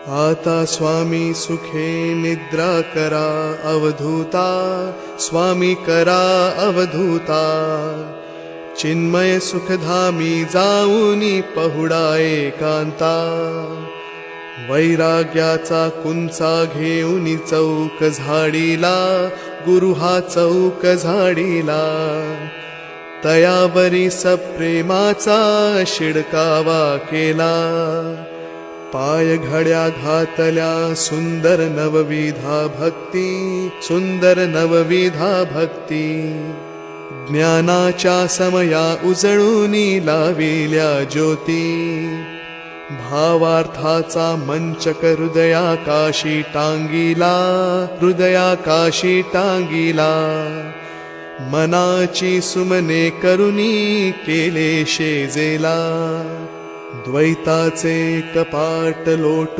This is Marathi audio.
आता स्वामी सुखे निद्रा करा अवधूता, स्वामी करा अवधूता। चिन्मय सुखधामी जाऊनी पहुडा एकांता, वैराग्याचा कुंचा घेऊनी चौक झाडीला, गुरु हा चौक झाडीला। तयावरी सप्रेमाचा शिडकावा केला, पाय घड्या घातल्या सुंदर नवविधा भक्ती, सुंदर नवविधा भक्ती। ज्ञानाच्या समया उजळूनी लाविल्या ज्योती, भावार्थाचा मंचक हृदयाकाशी टांगिला, हृदयाकाशी टांगिला। मनाची सुमने करुनी केले शेजेला, द्वैताचे कपाट लोटू